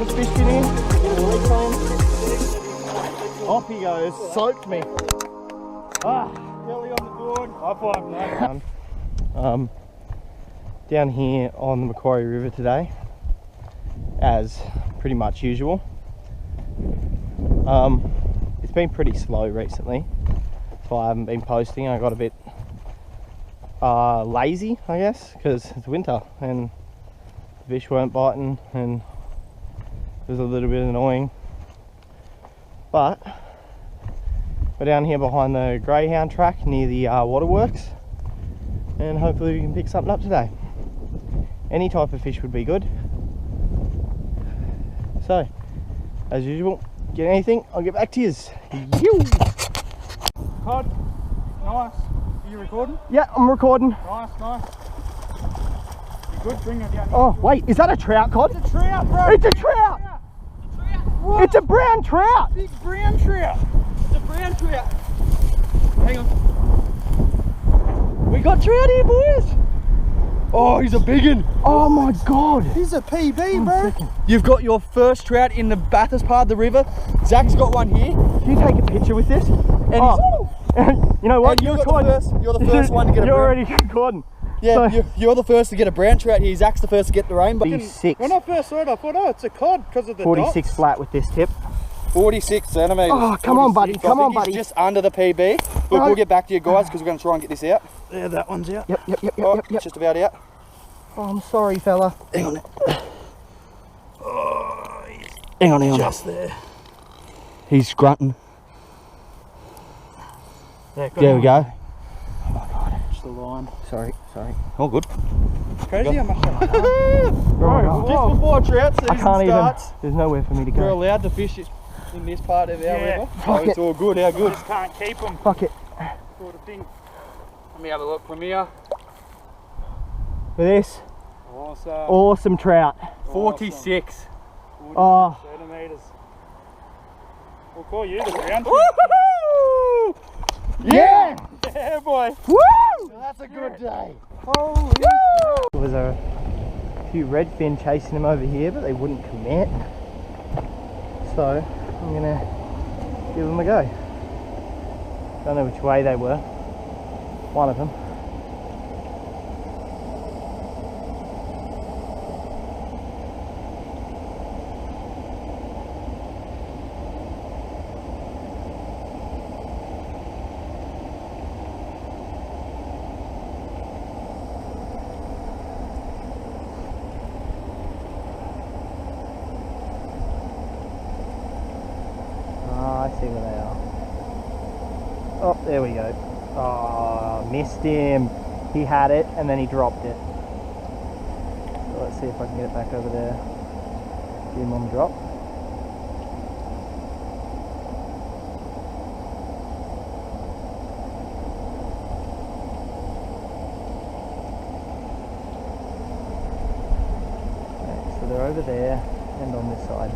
the fish bin in, get the leak on. Off he goes, soaked me. Belly on the board. High five, mate. Down here on the Macquarie River today, as pretty much usual. It's been pretty slow recently, so I haven't been posting. I got a bit lazy, I guess, because it's winter and the fish weren't biting and it was a little bit annoying. But we're down here behind the greyhound track near the waterworks, and hopefully we can pick something up today. Any type of fish would be good. So, as usual, get anything, I'll get back to yous. Cod, nice. Are you recording? Yeah, I'm recording. Nice, nice. You good? Bring it down. Oh, wait, is that a trout, Cod? It's a trout, bro. It's a trout! What? It's a brown trout! Big brown trout. It's a brown trout. Hang on. We got trout here, boys! Oh, he's a big one. Oh my god! He's a PB, bro. You've got your first trout in the Bathurst part of the river. Zach's got one here. Can you take a picture with this? And you know what? you're the first one to get a You're brown. already recording. Yeah, So, you're the first to get a brown trout here. Zach's the first to get the rainbow. 46. When I first saw it, I thought, oh, it's a cod because of the 46 dots. flat with this tip. 46 centimetres. Oh, come on, buddy. Come on, buddy. Just under the PB. Look, No. we'll get back to you guys because we're going to try and get this out. There, that one's out. Yep. Oh, it's just about out. Oh, I'm sorry, fella. Hang on. Hang on. Just there. He's grunting. Yeah, There we go. Just the line. Sorry. Oh, good. Crazy how much I Bro, just before trout season I can't starts, even. There's nowhere for me to we're go. allowed to fish it in this part of our Yeah. river. Fuck So it's it. all good. How good? just can't keep them. Fuck it. Sort of thing. Let me have a look from here. For this Awesome. awesome trout. 46. Oh. Centimetres. We'll call you the brown. Woohoo! Yeah! Yeah, boy. Woo! That's a good day. Holy There was a few redfin chasing him over here, but they wouldn't commit. So I'm gonna give them a go. Don't know which way they were. One of them. I see where they are. Oh, there we go. Oh, missed him. He had it and then he dropped it. So let's see if I can get it back over there. Give him on the drop. Okay, so they're over there and on this side.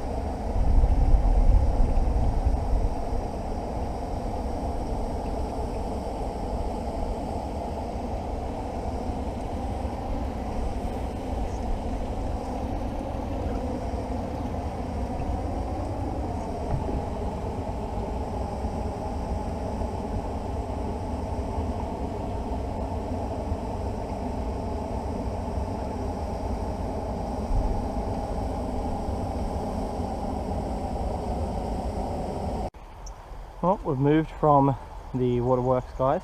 Well, we've moved from the waterworks guys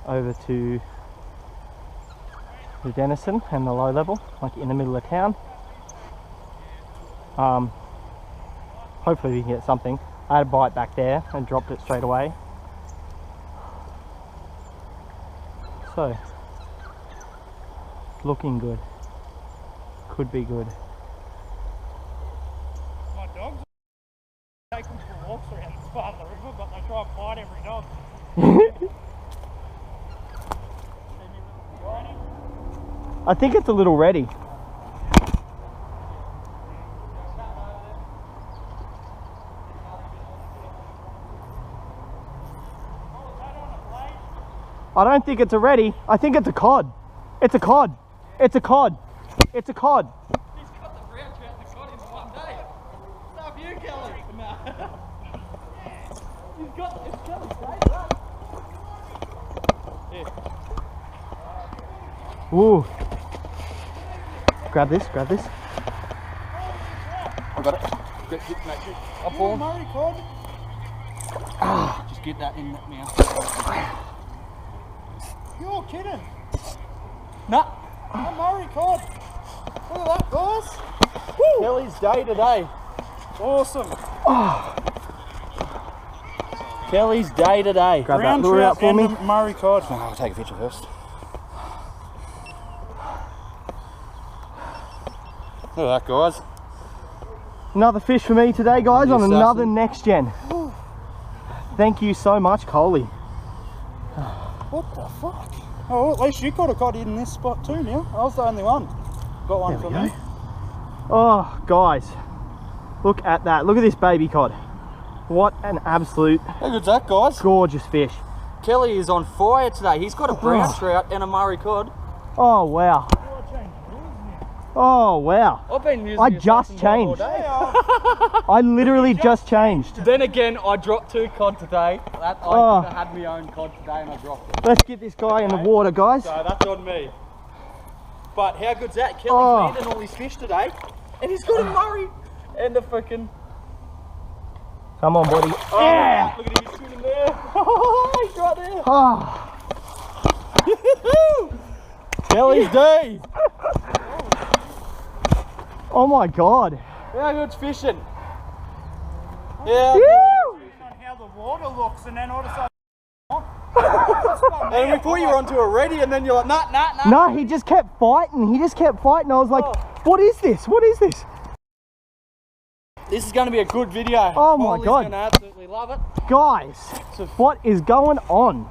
over to the Denison and the low level, like in the middle of town. Hopefully we can get something. I had a bite back there and dropped it straight away. So, looking good. Could be good. My dogs take them for walks around this part of the river, but they try and fight every dog. I think it's a little ready. I don't think it's a ready. I think it's a cod. It's a cod. It's a cod. It's a cod. He's got the brown trout and the cod in one day. You've got it's Kelly's day, that. Ooh. Grab this, grab this. I got it. Get, mate, up on. Murray cod. Just get that in now. You're kidding. Nah. A Murray cod. Look at that, guys. Kelly's day today. Awesome. Kelly's day today. Grab Brown that lure out trout for me. and a Murray cod. Oh, I'll take a picture first. Look at that, guys. Another fish for me today, guys, on Yes, another Dustin. next gen. Thank you so much, Coley. What the fuck? Oh, at least you got a cod in this spot too now. I was the only one. Got one for me. Oh, guys, look at that. Look at this baby cod. What an absolute How good's that, guys? gorgeous fish. Kelly is on fire today. He's got a brown trout and a Murray cod. Oh, wow. Oh, wow. I've been using I the just assassin rod all changed. day. I literally just changed. Then again, I dropped 2 cod today. I Oh. could have had my own cod today and I dropped it. Let's get this guy in the water, guys. So that's on me. But how good's that? Kelly's Oh. landing all these fish today. And he's got a Murray and a freaking... Come on, buddy. Oh, Yeah. look at him, he's swimming there. He's right there. Oh, Kelly's day. oh my God. How good's fishing? Yeah. Woo! On how the water looks, and then all of a sudden. And we thought you were onto a ready, and then you're like, nah. No, he just kept fighting. He just kept fighting. I was like, what is this? What is this? This is going to be a good video. Oh my Paulie's God. going to absolutely love it. Guys, what is going on?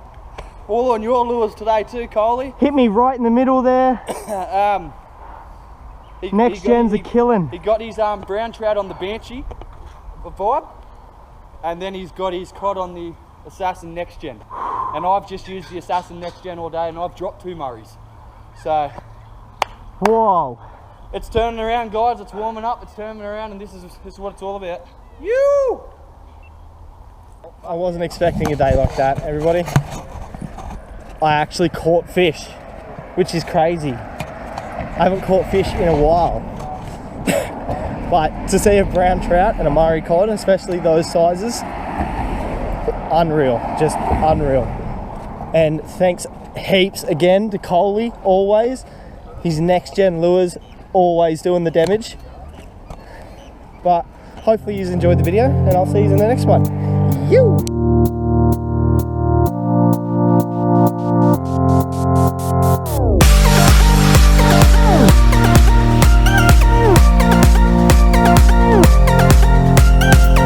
All on your lures today too, Coley. Hit me right in the middle there. Next gens are killing. He got his brown trout on the Banshee vibe, and then he's got his cod on the Assassin Next Gen. And I've just used the Assassin Next Gen all day, and I've dropped 2 Murrays. So Whoa. it's turning around, guys. It's warming up. It's turning around, and this is what it's all about. You. I wasn't expecting a day like that, everybody. I actually caught fish, which is crazy. I haven't caught fish in a while. But to see a brown trout and a Murray cod, especially those sizes, unreal, just unreal. And thanks heaps again to Coley, always. His Next Gen lures, always doing the damage. But hopefully you enjoyed the video, and I'll see you in the next one. You!